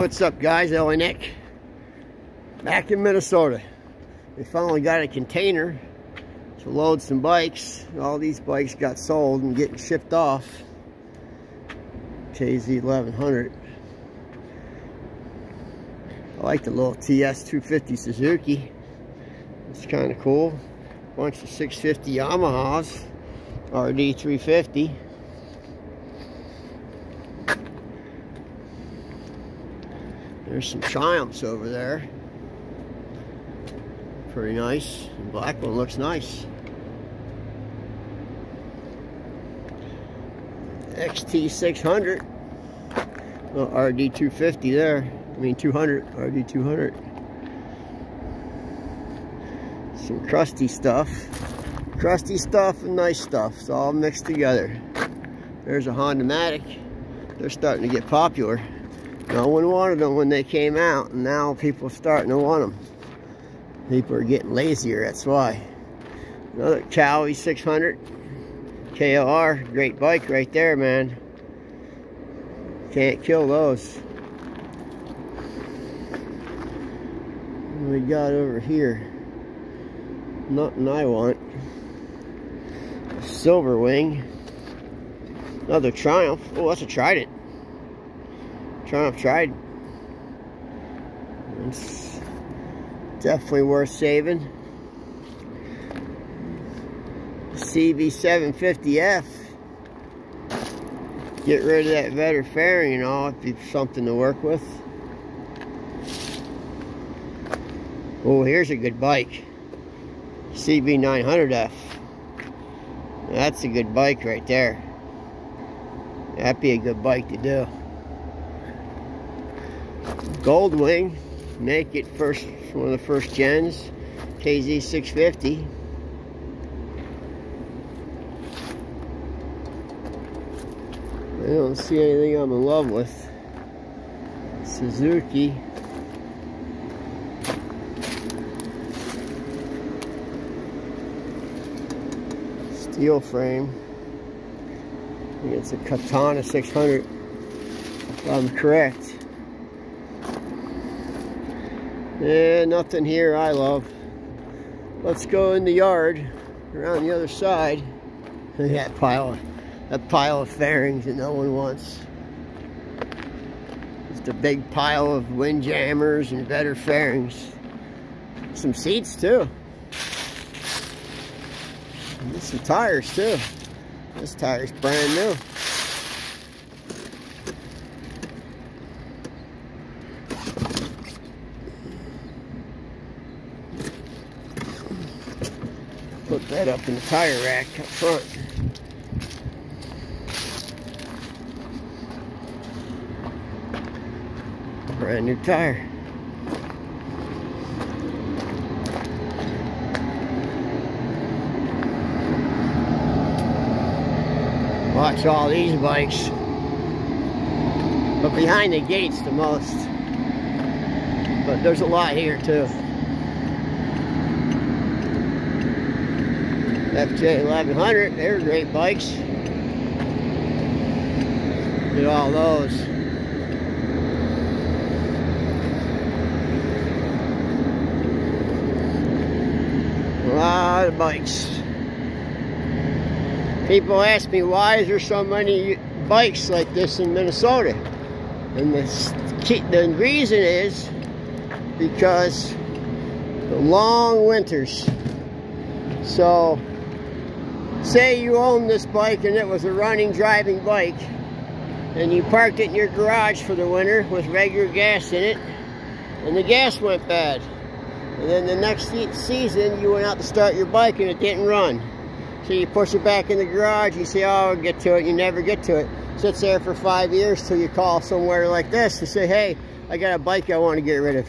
What's up, guys? Ellie Nick back in Minnesota. We finally got a container to load some bikes. All these bikes got sold and getting shipped off. KZ 1100. I like the little TS 250 Suzuki. It's kind of cool. Bunch of 650 Yamahas, RD 350. There's some Triumphs over there. Pretty nice. The black one looks nice. XT 600. Well, RD 250 there. I mean 200. RD 200. Some crusty stuff. Crusty stuff and nice stuff. It's all mixed together. There's a Honda Matic. They're starting to get popular. No one wanted them when they came out, and now people are starting to want them. People are getting lazier, that's why. Another Cowie 600 KOR, great bike right there, man. Can't kill those. What we got over here? Nothing I want. A Silver Wing. Another Triumph. Oh, that's a Trident. Triumph Trident. It's definitely worth saving. CV750F. Get rid of that Vetter fairing and all. It'd be something to work with. Oh, here's a good bike. CB900F. That's a good bike right there. That'd be a good bike to do. Goldwing, naked, first, one of the first gens, KZ 650. I don't see anything I'm in love with. Suzuki. Steel frame. I think it's a Katana 600, if I'm correct. Yeah, nothing here I love. Let's go in the yard, around the other side. Look at that pile of fairings that no one wants. Just a big pile of windjammers and Vetter fairings. Some seats too. And some tires too. This tire's brand new. Put that up in the tire rack up front. Brand new tire. Watch all these bikes. But behind the gates the most. But there's a lot here too. FJ 1100, they're great bikes. Look at all those. A lot of bikes. People ask me, why is there so many bikes like this in Minnesota? And the reason is because the long winters. So, say you own this bike and it was a running, driving bike, and you parked it in your garage for the winter with regular gas in it, and the gas went bad. And then the next season, you went out to start your bike and it didn't run. So you push it back in the garage, you say, oh, I'll get to it, you never get to it. Sits there for 5 years till you call somewhere like this and say, hey, I got a bike I want to get rid of.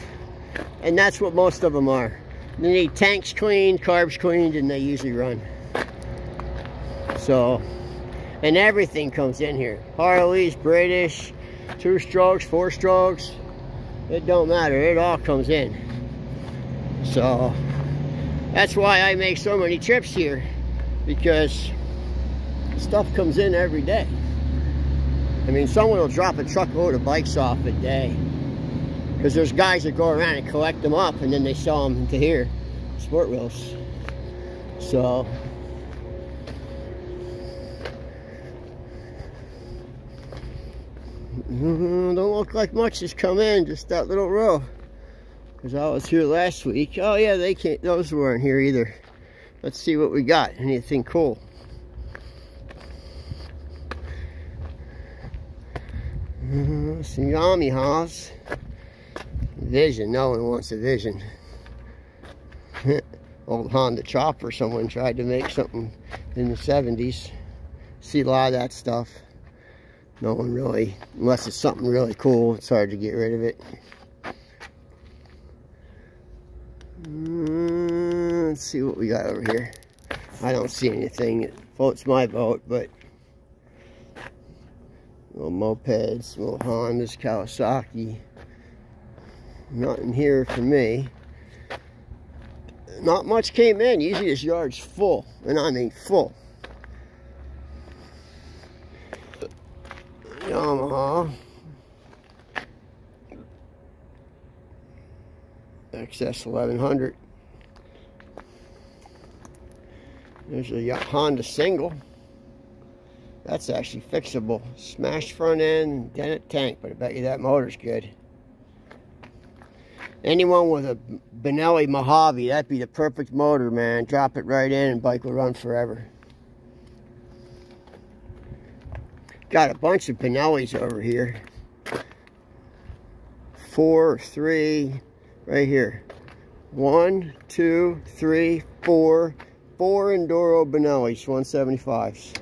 And that's what most of them are. They need tanks cleaned, carbs cleaned, and they usually run. So, and everything comes in here. Harleys, British, 2 strokes, 4 strokes. It don't matter, it all comes in. So, that's why I make so many trips here. Because stuff comes in every day. I mean, someone will drop a truckload of bikes off a day. Because there's guys that go around and collect them up, and then they sell them to here, sport wheels. So don't look like much has come in, just that little row. Because I was here last week. Oh yeah, they can't. Those weren't here either. Let's see what we got. Anything cool? Some Yamahas. Vision. No one wants a Vision. Old Honda Chopper. Someone tried to make something in the 70s. See a lot of that stuff. No one really, unless it's something really cool, it's hard to get rid of it. Let's see what we got over here. I don't see anything that floats my boat, but little mopeds, little Hondas, Kawasaki. Nothing here for me. Not much came in. Usually this yard's full, and I mean full. Yamaha XS 1100. There's a Honda single. That's actually fixable. Smashed front end, dented tank, but I bet you that motor's good. Anyone with a Benelli Mojave, that'd be the perfect motor, man. Drop it right in and bike will run forever. Got a bunch of Benellis over here. 4, 3, right here. 1, 2, 3, 4. 4 Enduro Benellis, 175s.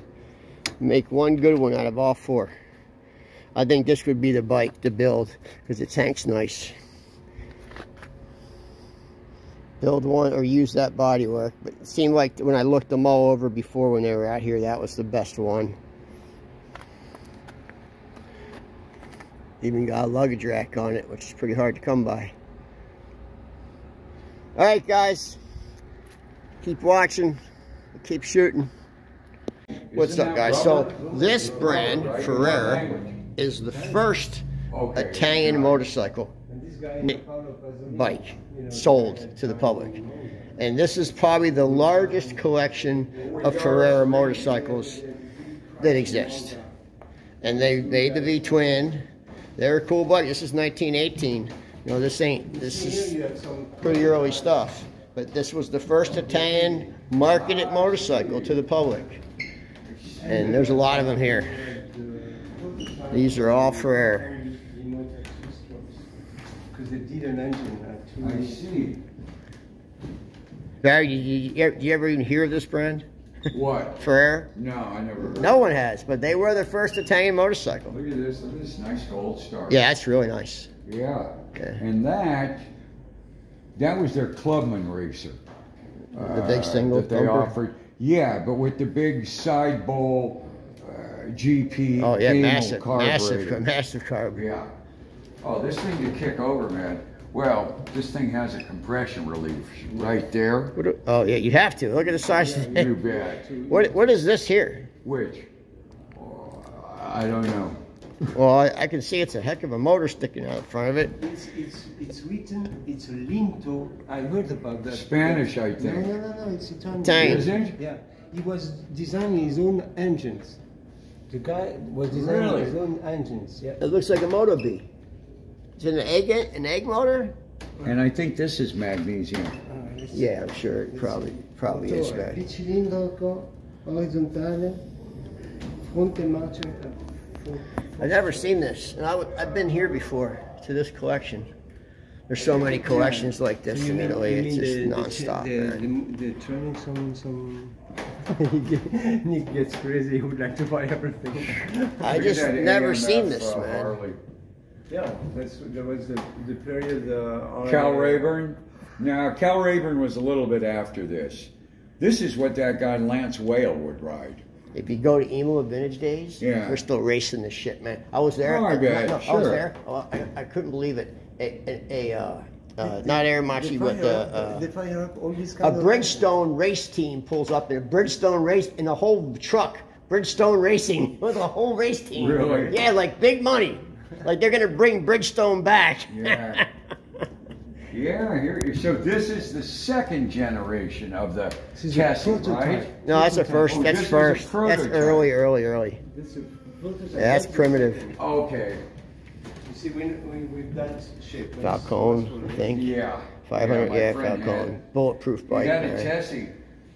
Make one good one out of all 4. I think this would be the bike to build because the tank's nice. Build one or use that bodywork, but it seemed like when I looked them all over before when they were out here, that was the best one. Even got a luggage rack on it, which is pretty hard to come by. Alright guys, keep watching, keep shooting. What's up guys? So this brand, Ferrera, is the first Italian motorcycle bike sold to the public. And this is probably the largest collection of Ferrera motorcycles that exist. And they made the V-twin. They're a cool bike. This is 1918. You know, this is pretty early stuff. But this was the first Italian marketed motorcycle to the public. And there's a lot of them here. These are all Ferrera. Because they did an engine. I see. Barry, do you ever even hear of this brand? What? Ferrera? No, I never heard. No one has, but they were the first Italian motorcycle. Look at this. Look at this nice gold star. Yeah, that's really nice. Yeah. Okay. And that was their Clubman racer. The big single that they thumper? offered. Yeah, but with the big side bowl GP. Oh yeah, massive carb. Yeah. Oh, this thing to kick over, man. Well, this thing has a compression relief right there. Oh yeah, you have to. Look at the size of it. You bet. What is this here? Which? Oh, I don't know. Well, I can see it's a heck of a motor sticking out in front of it. It's written, it's a Linto. I heard about that. Spanish, I think. No, it's Italian. Italian. Is it? Yeah, he was designing his own engines. The guy was designing his own engines. Yeah. It looks like a Moto B. It's an egg motor. And I think this is magnesium. Yeah, I'm sure it probably is. Bicilindrico, orizzontale, fronte marcia. I've never seen this, and I've been here before to this collection. There's so many collections like this in Italy. It's just non-stop, man. The training, some Nick gets crazy. He would like to buy everything. I just never seen this, man. Harley. Yeah, that was the period. Cal Rayburn. Now, Cal Rayburn was a little bit after this. This is what that guy Lance Whale would ride. If you go to Imola Vintage Days, yeah, we're still racing this shit, man. I was there. Oh, I bet. No, sure. I was there. Oh, I couldn't believe it. Not Aermacchi, but a Bridgestone race team pulls up in a Bridgestone race in a whole truck. Bridgestone Racing with a whole race team. Really? Yeah, like big money. Like they're gonna bring Bridgestone back. Yeah. Yeah, here. So this is the second generation of the Tessie, right? No, that's the first. Oh, That's this first. was a That's prototype. early. Yeah, that's primitive. Okay. You see, we've done shape. Falcone, I think. Yeah. 500, my yeah, friend Falcone. Bulletproof bike. He had a right? Tessie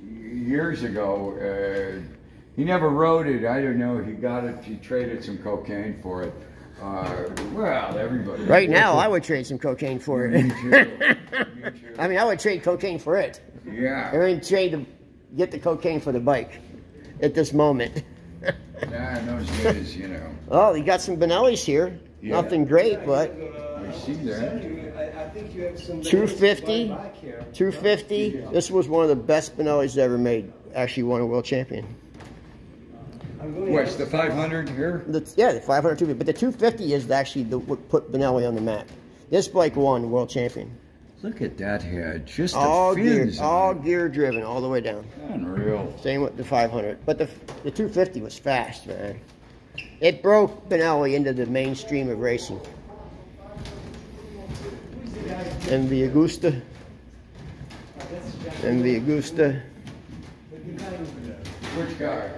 years ago. He never rode it. I don't know. He got it. He traded some cocaine for it. Well, everybody. Right now, I would trade some cocaine for it. Me too. Me too. I mean, I would trade cocaine for it. I Yeah. mean, trade to get the cocaine for the bike at this moment. Nah, in those days, you know. Oh, you got some Benellis here. Yeah. Nothing great, but I see that. I think you have some 250. back here. 250. This was one of the best Benellis ever made. Actually won a world champion. What's the 500 here? Yeah, the 500, 250. But the 250 is actually what put Benelli on the map. This bike won world champion. Look at that head. Just the All gear, fins. all gear driven, all the way down. Unreal. Same with the 500. But the 250 was fast, man. It broke Benelli into the mainstream of racing. MV Agusta. MV Agusta. Which guy?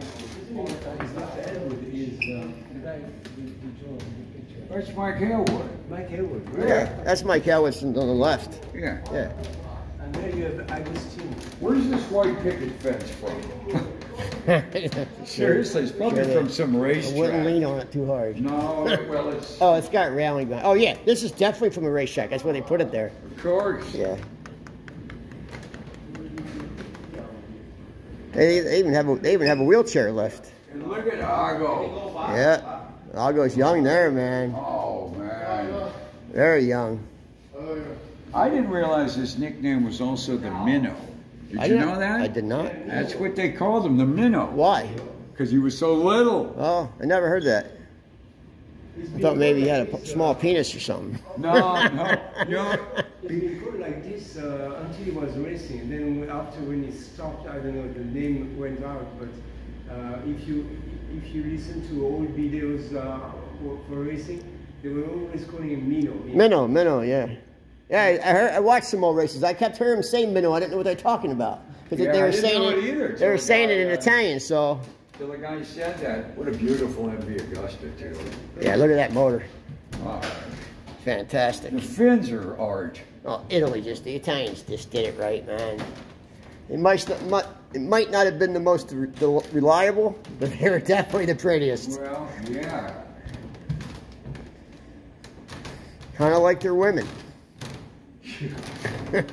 That's Mike Hailwood. Mike Hailwood. Yeah, that's Mike Ellis on the left. Yeah. Yeah. And there you have Agostino. Where's this white picket fence from? Seriously, it's probably Sure from some I racetrack. wouldn't lean on it too hard. No, well, it's Oh, it's got railing behind. Oh yeah, this is definitely from a racetrack. That's why they put it there. of course. Yeah. They even have a wheelchair left. And look at Argo. Yeah. Algo's young there, man. Oh man. Very young. I didn't realize his nickname was also the Minnow. Did you know that? I did not. That's what they called him, the Minnow. Why? Because he was so little. Oh, I never heard that. I thought maybe he had a small penis or something. No. He's been good like this until he was racing. Then after when he stopped, I don't know, the name went out. But if you listen to old videos for racing, they were always calling him Minnow. Minnow, yeah. Yeah, I watched some old races. I kept hearing him say Minnow. I didn't know what they were talking about because Yeah, they I were didn't saying know it. it either They were till saying the it in guy, Italian. So Till the guy said that. What a beautiful MV Augusta too. yeah, look at that motor. Wow. Fantastic. The fins are art. Oh, Italy the Italians just did it right, man. It might not have been the most reliable, but they were definitely the prettiest. Well, yeah. Kind of like their women. Look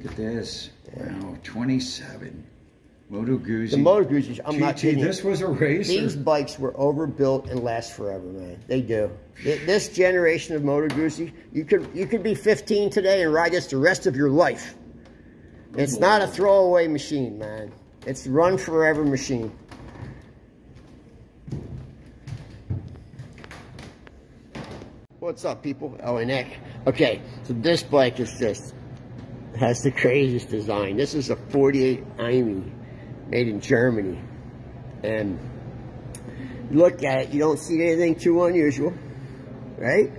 at this. Wow, 27. Moto Guzzi. The Moto Guzzi, I'm not GT, kidding you. this was a racer. These bikes were overbuilt and last forever, man. They do. This generation of Moto Guzzi, you could be 15 today and ride this the rest of your life. It's not a throwaway machine, man. It's a run forever machine. What's up, people? Oh, and Nick. Okay, so this bike is just has the craziest design. This is a 48 IMI made in Germany, and look at it, you don't see anything too unusual, right?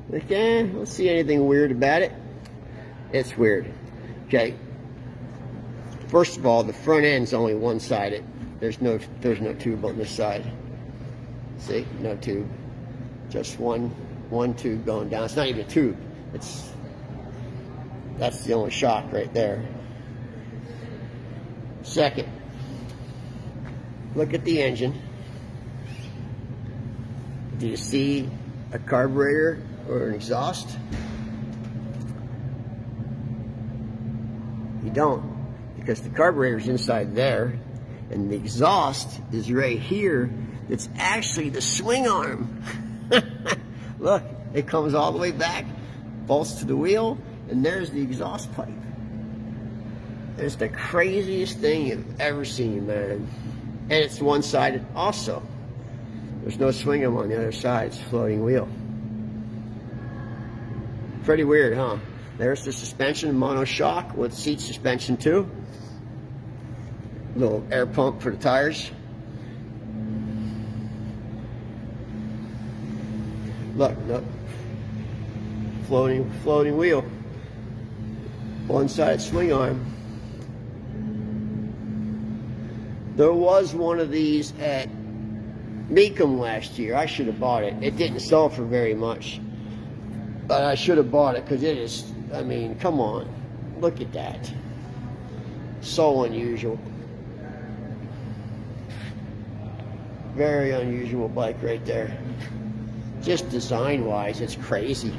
Like, don't see anything weird about it. It's weird. Okay. First of all, the front end's only one-sided. There's no tube on this side. See, no tube. Just one tube going down. It's not even a tube. That's the only shock right there. Second, look at the engine. Do you see a carburetor or an exhaust? You don't, because the carburetor's inside there, and the exhaust is right here. It's actually the swing arm. Look, it comes all the way back, bolts to the wheel, and there's the exhaust pipe. It's the craziest thing you've ever seen, man. And it's one-sided also. There's no swing arm on the other side. It's a floating wheel. Pretty weird, huh? There's the suspension, monoshock with seat suspension too. Little air pump for the tires. Look, look. Floating wheel. One-sided swing arm. There was one of these at Mecum last year. I should have bought it. It didn't sell for very much. But I should have bought it because it is, I mean, come on. Look at that. So unusual. Very unusual bike right there. Just design-wise, it's crazy.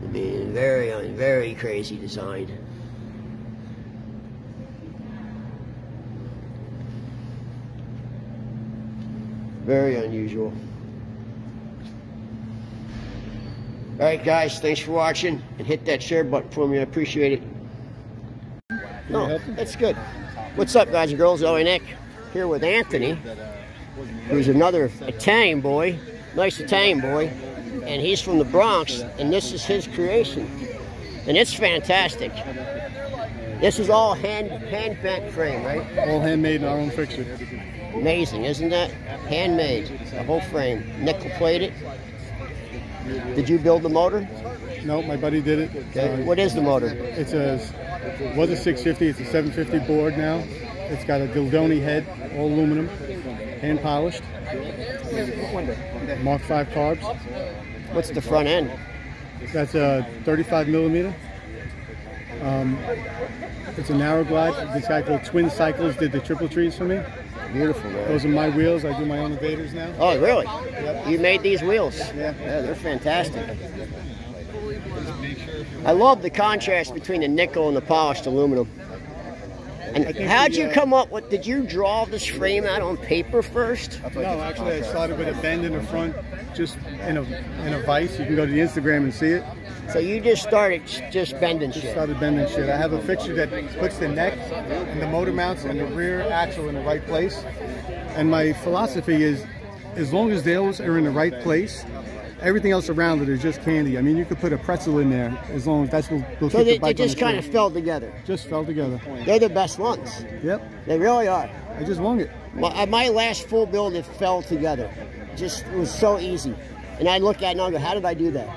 I mean, very crazy design. Very unusual. All right, guys, thanks for watching, and hit that share button for me. I appreciate it. No, that's good. What's up, guys and girls? Ellie Nick here with Anthony, who's another Italian boy, nice Italian boy, and he's from the Bronx, and this is his creation, and it's fantastic. This is all hand bent frame, right? All handmade in our own fixture. Amazing, isn't that? Handmade, the whole frame, nickel plated. Did you build the motor? No, my buddy did it. Okay. What is the motor? It's was a 650. It's a 750 board now. It's got a Dildoni head, all aluminum, hand polished. Mark 5 carbs. What's the front end? That's a 35 millimeter. It's a narrow glide. This guy called Twin Cycles did the triple trees for me. Beautiful, man. Those are my wheels. I do my own invaders now. Oh, really? Yep. You made these wheels? Yeah. Yeah, they're fantastic. I love the contrast between the nickel and the polished aluminum. And how'd you come up with, did you draw this frame out on paper first? No, actually I started with a bend in the front, just in a vise. You can go to the Instagram and see it. So you just started bending shit? Started bending shit. I have a fixture that puts the neck and the motor mounts and the rear axle in the right place. And my philosophy is, as long as those are in the right place, everything else around it is just candy. I mean, you could put a pretzel in there, as long as that's what will keep the bike on the trail. So they just kind of fell together? Just fell together. They're the best ones. Yep. They really are. I just won it. Well, my last full build, it fell together. It was so easy. And I look at it and I go, how did I do that?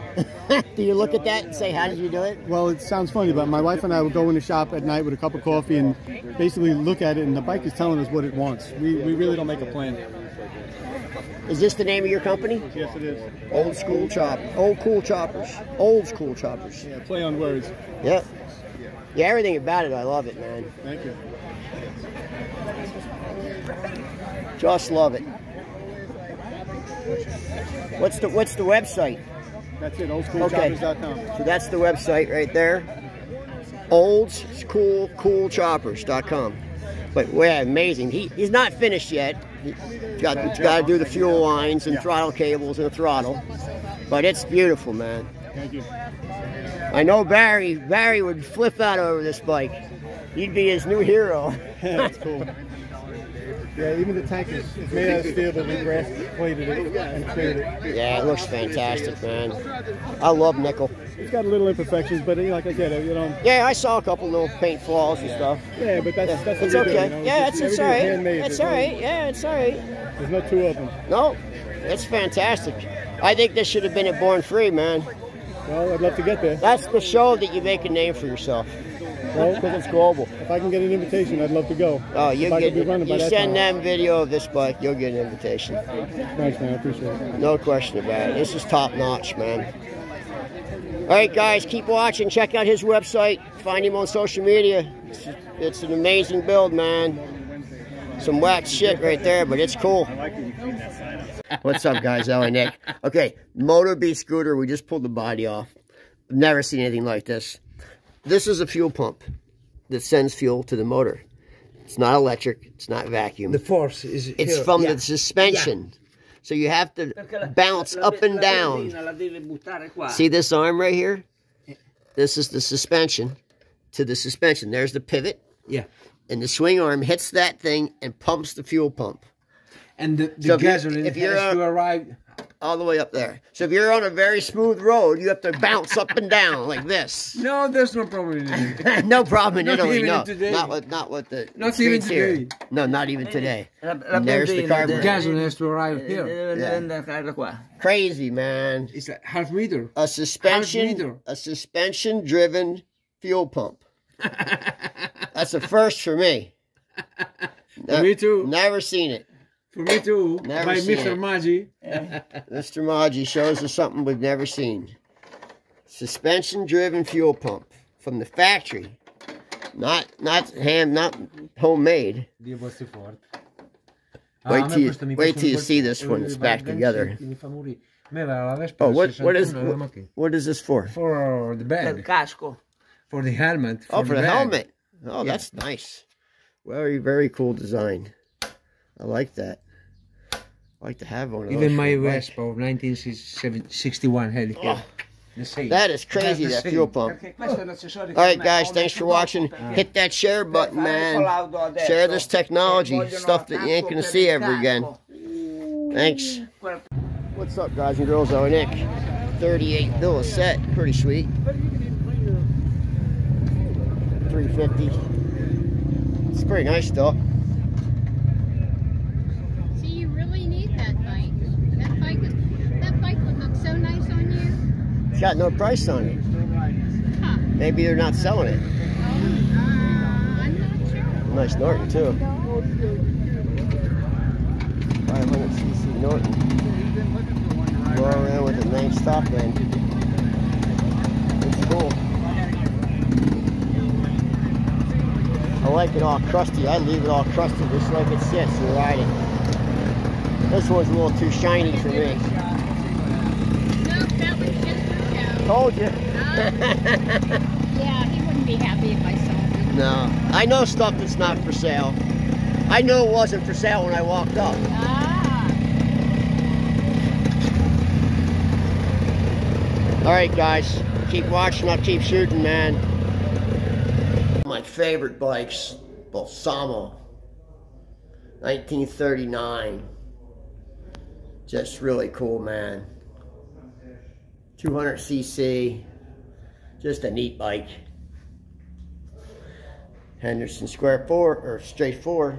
Do you look at that and say, how did you do it? Well, it sounds funny, but my wife and I would go in the shop at night with a cup of coffee and basically look at it, and the bike is telling us what it wants. We really don't make a plan. Is this the name of your company? Yes, it is. Old School Chop. Old Cool Choppers. Old School Choppers. Yeah, play on words. Yep. Yeah, everything about it, I love it, man. Thank you. Just love it. What's the website? That's it, oldschoolchoppers.com. So that's the website right there. Oldschoolchoppers.com. But yeah, amazing. He's not finished yet. He's got to do the fuel lines and throttle cables and a throttle. But it's beautiful, man. Thank you. I know Barry would flip out over this bike. You'd be his new hero. Yeah, that's cool. Yeah, even the tank is made out of steel, but we brass plated it and cleared it. Yeah, it looks fantastic, man. I love nickel. It's got little imperfections, but like I said, you know. Yeah, I saw a couple little paint flaws and stuff. Yeah, but that's it's okay. Doing, you know? Yeah, it's all right. Handmade. It's all right. Yeah, it's all right. There's no two of them. No, it's fantastic. I think this should have been at Born Free, man. Well, I'd love to get there. That's the show that you make a name for yourself. Well, because it's global. If I can get an invitation, I'd love to go. Oh, you send them video of this bike, you'll get an invitation. Thanks, man. I appreciate it. No question about it. This is top notch, man. All right, guys, keep watching. Check out his website. Find him on social media. It's an amazing build, man. Some whack shit right there, but it's cool. What's up, guys? Ellie Nick. Okay, Moto B scooter. We just pulled the body off. I've never seen anything like this. This is a fuel pump that sends fuel to the motor. It's not electric. It's not vacuum. The force is It's here. from the suspension. Yeah. So you have to bounce up and down. See this arm right here? This is the suspension to the suspension. There's the pivot. Yeah. And the swing arm hits that thing and pumps the fuel pump. And the So gasoline has to arrive all the way up there. So if you're on a very smooth road, you have to bounce up and down like this. No, there's no problem in Italy. No problem in Not Italy. even No, today. not with the Not streets even here. today. No, not even today. La And there's the benzina carburetor. Gasoline has to arrive here. deve andare qua. Crazy, man. It's a half meter. A suspension driven fuel pump. That's a first for me. For me too. Never seen it. For me too. Never By seen Mr. it. Maggi. Mr. Maggi shows us something we've never seen. Suspension driven fuel pump from the factory. Not homemade. Dio posti forte. Wait till you see this when it's back together. Oh, what is this for? For the Per bag. casco. For the helmet. Oh, for the bag. helmet. Oh, that's nice. Very, very cool design. I like that. I like to have one of those. Even my for a bike. Vespa of 1961 had it here. The same. That is crazy, That's that the fuel same. pump. Perché questo è l'accessorio. All right, guys, thanks for watching. Hit that share button, man. Share this technology, stuff that you ain't going to see ever again. Thanks. What's up, guys and girls? I'm Nick. 38 bill set. Pretty sweet. 350. It's pretty nice, though. See, you really need that bike. That bike would look so nice on you. It's got no price on it. Huh. Maybe they're not selling it. I'm not sure. Nice Norton, too. 500cc Norton. Go around with a nice top end. It's cool. I like it all crusty. I leave it all crusty just like it sits and ride it. This one's a little too shiny for me. No, that was just for show. Told you. Yeah, he wouldn't be happy if I sold it. No. I know stuff that's not for sale. I knew it wasn't for sale when I walked up. Ah. Alright guys, keep watching, I'll keep shooting, man. My favorite bikes, Balsamo, 1939. Just really cool, man. 200cc, just a neat bike. Henderson Square 4, or Straight 4,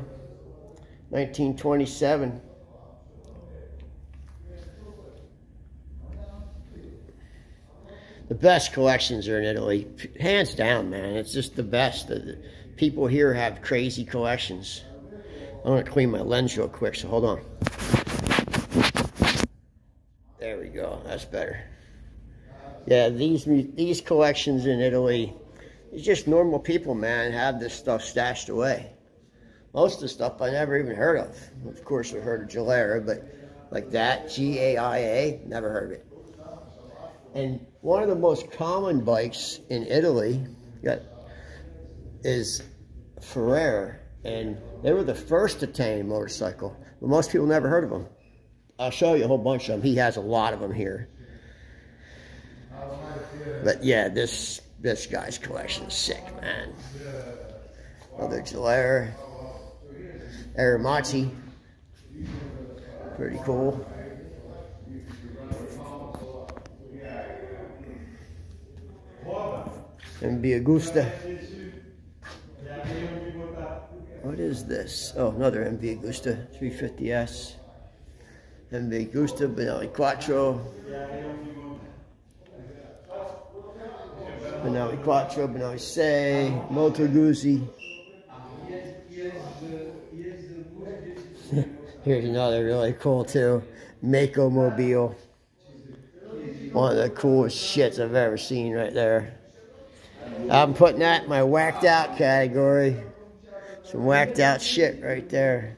1927. The best collections are in Italy, hands down, man. It's just the best. The people here have crazy collections. I'm gonna clean my lens real quick, so hold on. There we go, that's better. Yeah, these collections in Italy, it's just normal people, man, have this stuff stashed away. Most of the stuff I never even heard of. Of course, we heard of Gilera, but like that, G-A-I-A, never heard of it. And one of the most common bikes in Italy is Ferrari, and they were the first Italian motorcycle, but most people never heard of them. I'll show you a whole bunch of them. He has a lot of them here. But yeah, this guy's collection is sick, man. Another Gilera, Aramazzi, pretty cool. MV Agusta. What is this? Oh, another MV Agusta 350S. MV Agusta, Benelli Quattro. Benelli Quattro, Benelli Sei, Moto Guzzi. Here's another really cool too. Mako Mobile. One of the coolest shits I've ever seen right there. I'm putting that in my whacked out category. Some whacked out shit right there.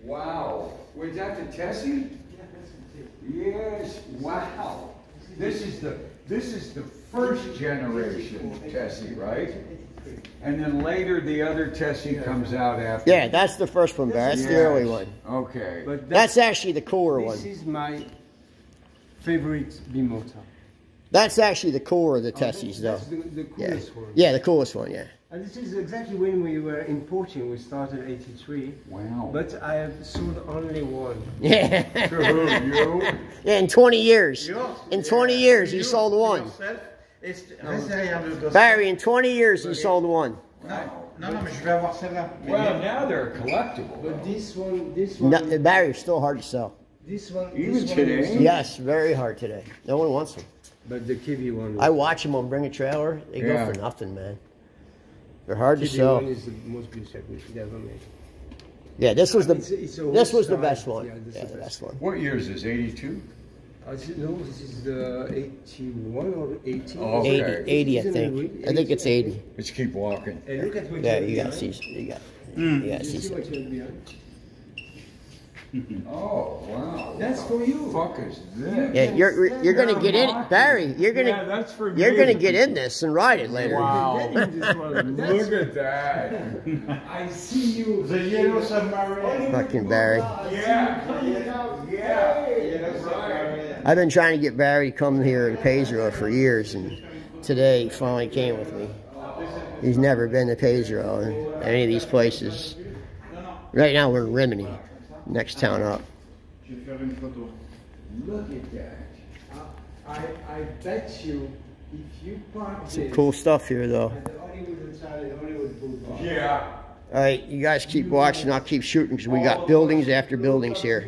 Wow. Was that the Tessie? Yes. Wow. This is the first generation Tessie, right? And then later the other Tessie comes out after. Yeah, that's the first one, Barry. That's the early one. Okay. But That's actually the cooler one. This is my favorite Bimota. That's actually the cooler of the Tessies, though. That's the Yeah. coolest one. Yeah, the coolest one, yeah. And this is exactly when we were importing. We started 83. Wow. But I have sold only one. Yeah. To who, you? Yeah, in 20 years. In 20 years, he sold one. Barry, in 20 years, he sold one. Well, now they're collectible. But this one, No, Barry's still hard to sell. Even today? Yes, very hard today. No one wants them. But the Kiwi one. I watch them on Bring a Trailer. They Yeah. go for nothing, man. They're hard to Kiwi sell. one is the most beautiful we ever made. Yeah, this was the It's a this was the whole best style. one. Yeah, this Yeah, is the best one. What year is this? 82? No, this is the 81 or 80. Oh, 80, okay. 80, I think. I think it's 80. Let's keep walking. And look at what Yeah, you you have got behind. see, you got You see see. what you have behind? Oh, wow. That's for you. What the fuck is this? Yeah, you're gonna get in it, Barry. You're Yeah, gonna that's for you're me. gonna get in this and ride it later. Wow. This one. Look at that. I see you. The yellow submarine. Fucking Barry. Yeah. Yeah. I've been trying to get Barry to come here to Pedro for years, and today he finally came with me. He's never been to Pedro or any of these places. Right now we're in Rimini, next town up. Look at that. I bet you if you park Some this cool stuff here though. at the Hollywood side, Hollywood Boulevard. Yeah. All right, you guys keep watching. I'll keep shooting because we got buildings after buildings here.